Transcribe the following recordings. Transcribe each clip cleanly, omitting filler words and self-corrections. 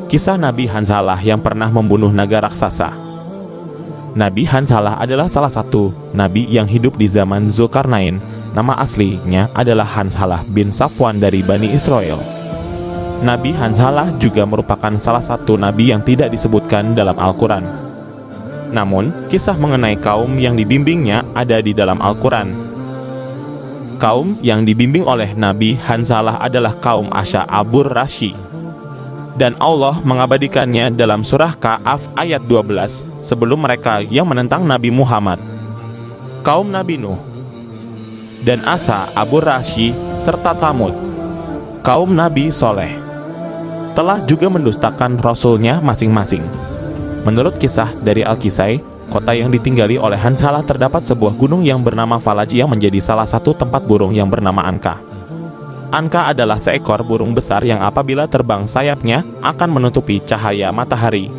Kisah Nabi Hanzalah yang pernah membunuh naga raksasa. Nabi Hanzalah adalah salah satu nabi yang hidup di zaman Zulkarnain. Nama aslinya adalah Hanzalah bin Safwan dari Bani Israel. Nabi Hanzalah juga merupakan salah satu nabi yang tidak disebutkan dalam Al-Quran. Namun, kisah mengenai kaum yang dibimbingnya ada di dalam Al-Quran. Kaum yang dibimbing oleh Nabi Hanzalah adalah kaum Asy'abur Rasyi. Dan Allah mengabadikannya dalam surah Ka'af ayat 12 sebelum mereka yang menentang Nabi Muhammad. Kaum Nabi Nuh dan Asy'abur Rasyi serta Thamud, kaum Nabi Soleh, telah juga mendustakan rasulnya masing-masing. Menurut kisah dari Al-Kisai, kota yang ditinggali oleh Hanzalah terdapat sebuah gunung yang bernama Falaj yang menjadi salah satu tempat burung yang bernama Anka. Anka adalah seekor burung besar yang apabila terbang sayapnya akan menutupi cahaya matahari.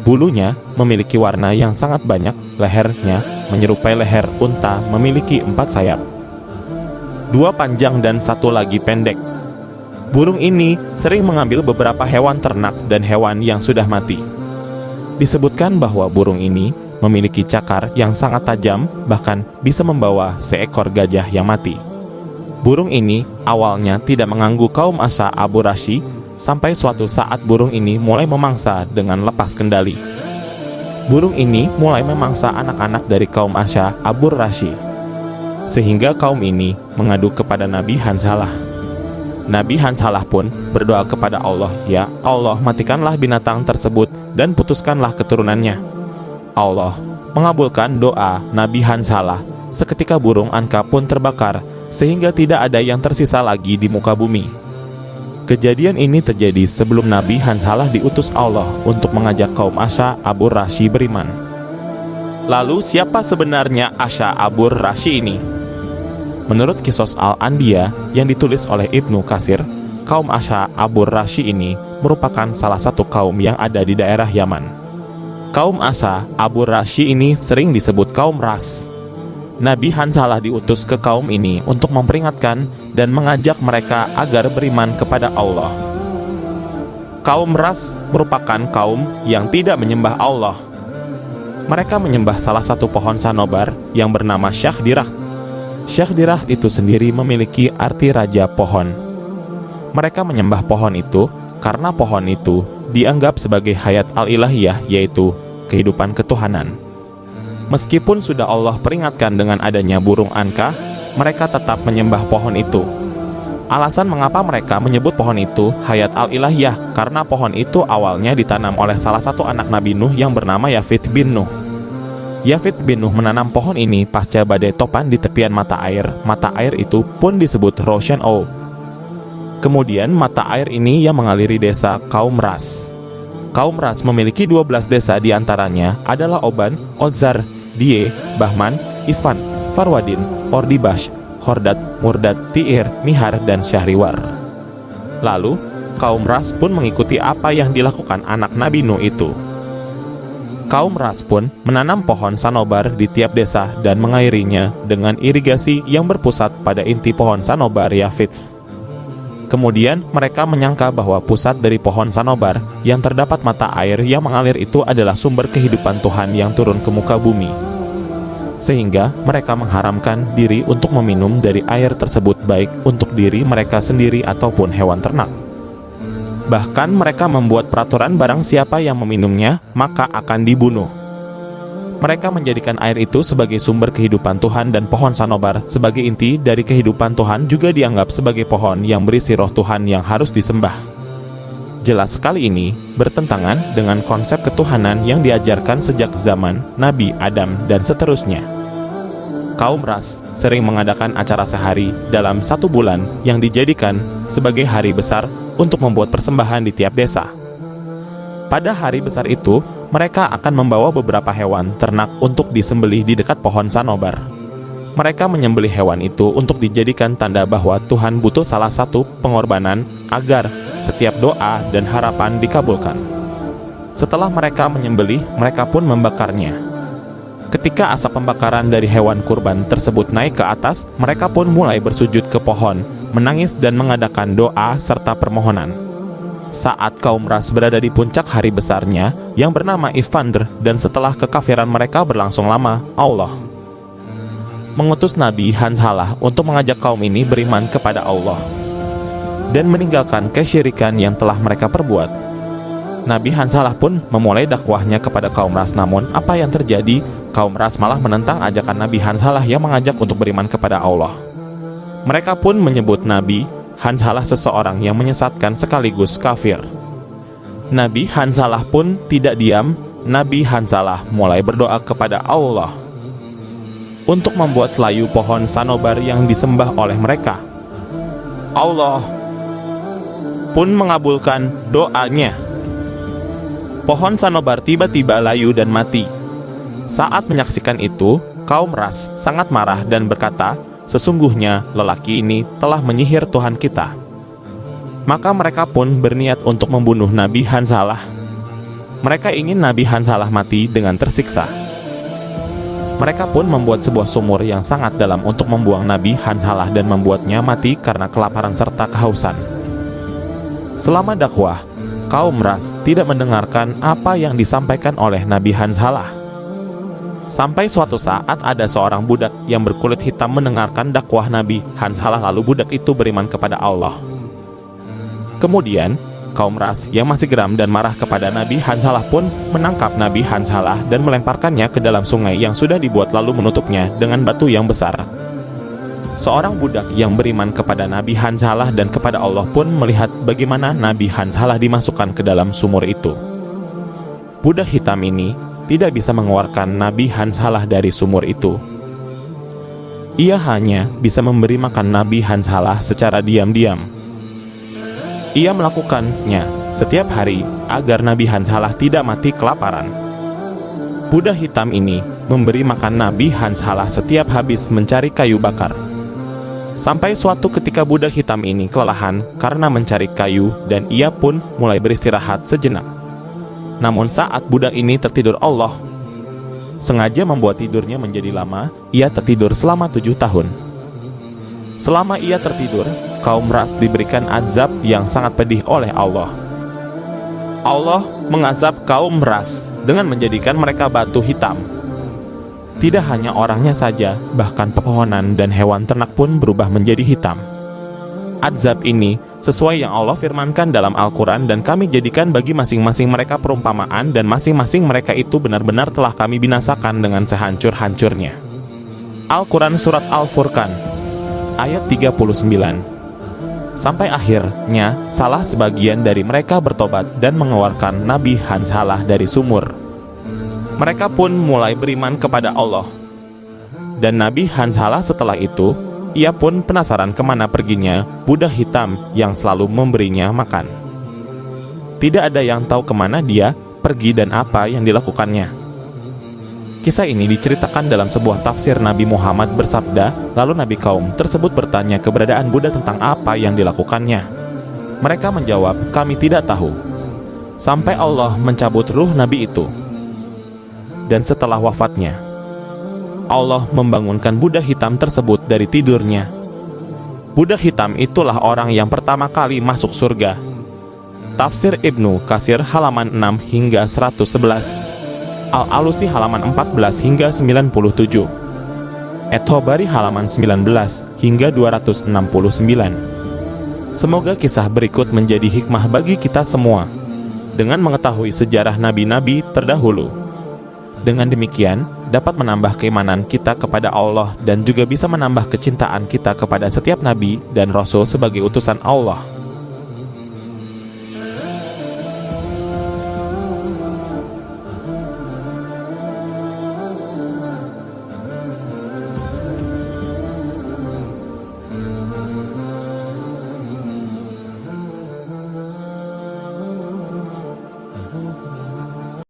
Bulunya memiliki warna yang sangat banyak, lehernya menyerupai leher unta memiliki 4 sayap. 2 panjang dan 1 lagi pendek. Burung ini sering mengambil beberapa hewan ternak dan hewan yang sudah mati. Disebutkan bahwa burung ini memiliki cakar yang sangat tajam, bahkan bisa membawa seekor gajah yang mati. Burung ini awalnya tidak mengganggu kaum Asy'abur Rasyi, sampai suatu saat burung ini mulai memangsa dengan lepas kendali. Burung ini mulai memangsa anak-anak dari kaum Asy'abur Rasyi, sehingga kaum ini mengadu kepada Nabi Hanzalah. Nabi Hanzalah pun berdoa kepada Allah, "Ya Allah, matikanlah binatang tersebut dan putuskanlah keturunannya." Allah mengabulkan doa Nabi Hanzalah. Seketika burung Anka pun terbakar, sehingga tidak ada yang tersisa lagi di muka bumi. Kejadian ini terjadi sebelum Nabi Hanzalah diutus Allah untuk mengajak kaum Asy'abur Rasyi beriman. Lalu siapa sebenarnya Asy'abur Rasyi ini? Menurut Qisas Al-Anbiya yang ditulis oleh Ibnu Katsir, kaum Asy'abur Rasyi ini merupakan salah satu kaum yang ada di daerah Yaman. Kaum Asy'abur Rasyi ini sering disebut kaum Ras. Nabi Hanzalah diutus ke kaum ini untuk memperingatkan dan mengajak mereka agar beriman kepada Allah. Kaum Ras merupakan kaum yang tidak menyembah Allah. Mereka menyembah salah satu pohon sanobar yang bernama Syahdirah. Syahdirah itu sendiri memiliki arti raja pohon. Mereka menyembah pohon itu karena pohon itu dianggap sebagai hayat al-ilahiyah, yaitu kehidupan ketuhanan. Meskipun sudah Allah peringatkan dengan adanya burung Anka, mereka tetap menyembah pohon itu. Alasan mengapa mereka menyebut pohon itu hayat al-ilahiyah karena pohon itu awalnya ditanam oleh salah satu anak Nabi Nuh yang bernama Yafith bin Nuh. Yafith bin Nuh menanam pohon ini pasca badai topan di tepian mata air. Mata air itu pun disebut Roshan O. Kemudian mata air ini yang mengaliri desa kaum Ras. Kaum Ras memiliki 12 desa, diantaranya adalah Oban, Odzar, Die, Bahman, Isfan, Farwadin, Ordibash, Khordad, Murdad, Ti'ir, Mihar, dan Syahriwar. Lalu, kaum Ras pun mengikuti apa yang dilakukan anak Nabi Nuh itu. Kaum Ras pun menanam pohon sanobar di tiap desa dan mengairinya dengan irigasi yang berpusat pada inti pohon sanobar Yafith. Kemudian mereka menyangka bahwa pusat dari pohon sanobar yang terdapat mata air yang mengalir itu adalah sumber kehidupan Tuhan yang turun ke muka bumi. Sehingga mereka mengharamkan diri untuk meminum dari air tersebut, baik untuk diri mereka sendiri ataupun hewan ternak. Bahkan mereka membuat peraturan barang siapa yang meminumnya maka akan dibunuh. Mereka menjadikan air itu sebagai sumber kehidupan Tuhan, dan pohon sanobar sebagai inti dari kehidupan Tuhan juga dianggap sebagai pohon yang berisi roh Tuhan yang harus disembah. Jelas sekali ini bertentangan dengan konsep ketuhanan yang diajarkan sejak zaman Nabi Adam dan seterusnya. Kaum Ras sering mengadakan acara sehari dalam 1 bulan yang dijadikan sebagai hari besar untuk membuat persembahan di tiap desa. Pada hari besar itu, mereka akan membawa beberapa hewan ternak untuk disembelih di dekat pohon sanobar. Mereka menyembelih hewan itu untuk dijadikan tanda bahwa Tuhan butuh salah satu pengorbanan agar setiap doa dan harapan dikabulkan. Setelah mereka menyembelih, mereka pun membakarnya. Ketika asap pembakaran dari hewan kurban tersebut naik ke atas, mereka pun mulai bersujud ke pohon, menangis dan mengadakan doa serta permohonan. saat kaum Ras berada di puncak hari besarnya yang bernama Isfandr, dan setelah kekafiran mereka berlangsung lama, Allah mengutus Nabi Hanzalah untuk mengajak kaum ini beriman kepada Allah dan meninggalkan kesyirikan yang telah mereka perbuat. Nabi Hanzalah pun memulai dakwahnya kepada kaum Ras, namun apa yang terjadi? Kaum Ras malah menentang ajakan Nabi Hanzalah yang mengajak untuk beriman kepada Allah. Mereka pun menyebut Nabi Hanzalah seseorang yang menyesatkan sekaligus kafir. Nabi Hanzalah pun tidak diam. Nabi Hanzalah mulai berdoa kepada Allah untuk membuat layu pohon sanobar yang disembah oleh mereka. Allah pun mengabulkan doanya. Pohon sanobar tiba-tiba layu dan mati. Saat menyaksikan itu, kaum Ras sangat marah dan berkata, "Sesungguhnya lelaki ini telah menyihir Tuhan kita." Maka mereka pun berniat untuk membunuh Nabi Hanzalah. Mereka ingin Nabi Hanzalah mati dengan tersiksa. Mereka pun membuat sebuah sumur yang sangat dalam untuk membuang Nabi Hanzalah dan membuatnya mati karena kelaparan serta kehausan. Selama dakwah, kaum Ras tidak mendengarkan apa yang disampaikan oleh Nabi Hanzalah. Sampai suatu saat ada seorang budak yang berkulit hitam mendengarkan dakwah Nabi Hanzalah, lalu budak itu beriman kepada Allah. Kemudian, kaum Ras yang masih geram dan marah kepada Nabi Hanzalah pun menangkap Nabi Hanzalah dan melemparkannya ke dalam sungai yang sudah dibuat, lalu menutupnya dengan batu yang besar. Seorang budak yang beriman kepada Nabi Hanzalah dan kepada Allah pun melihat bagaimana Nabi Hanzalah dimasukkan ke dalam sumur itu. Budak hitam ini tidak bisa mengeluarkan Nabi Hanzalah dari sumur itu. Ia hanya bisa memberi makan Nabi Hanzalah secara diam-diam. Ia melakukannya setiap hari agar Nabi Hanzalah tidak mati kelaparan. Budak hitam ini memberi makan Nabi Hanzalah setiap habis mencari kayu bakar. Sampai suatu ketika budak hitam ini kelelahan karena mencari kayu dan ia pun mulai beristirahat sejenak. Namun saat budak ini tertidur, Allah sengaja membuat tidurnya menjadi lama. Ia tertidur selama 7 tahun. Selama ia tertidur, kaum Ras diberikan azab yang sangat pedih oleh Allah. Allah mengazab kaum Ras dengan menjadikan mereka batu hitam. Tidak hanya orangnya saja, bahkan pepohonan dan hewan ternak pun berubah menjadi hitam. Azab ini sesuai yang Allah firmankan dalam Al-Quran, dan kami jadikan bagi masing-masing mereka perumpamaan, dan masing-masing mereka itu benar-benar telah kami binasakan dengan sehancur-hancurnya. Al-Quran Surat Al-Furqan ayat 39. Sampai akhirnya salah sebagian dari mereka bertobat dan mengeluarkan Nabi Hanzalah dari sumur. Mereka pun mulai beriman kepada Allah. Dan Nabi Hanzalah setelah itu, ia pun penasaran kemana perginya budak hitam yang selalu memberinya makan. Tidak ada yang tahu kemana dia pergi dan apa yang dilakukannya. Kisah ini diceritakan dalam sebuah tafsir. Nabi Muhammad bersabda, lalu Nabi kaum tersebut bertanya keberadaan budak tentang apa yang dilakukannya. Mereka menjawab, kami tidak tahu. Sampai Allah mencabut ruh Nabi itu. Dan setelah wafatnya, Allah membangunkan budak hitam tersebut dari tidurnya. Budak hitam itulah orang yang pertama kali masuk surga. Tafsir Ibnu Katsir halaman 6 hingga 111, Al-Alusi halaman 14 hingga 97, At-Tabari halaman 19 hingga 269. Semoga kisah berikut menjadi hikmah bagi kita semua dengan mengetahui sejarah nabi-nabi terdahulu. Dengan demikian, dapat menambah keimanan kita kepada Allah dan juga bisa menambah kecintaan kita kepada setiap nabi dan rasul sebagai utusan Allah.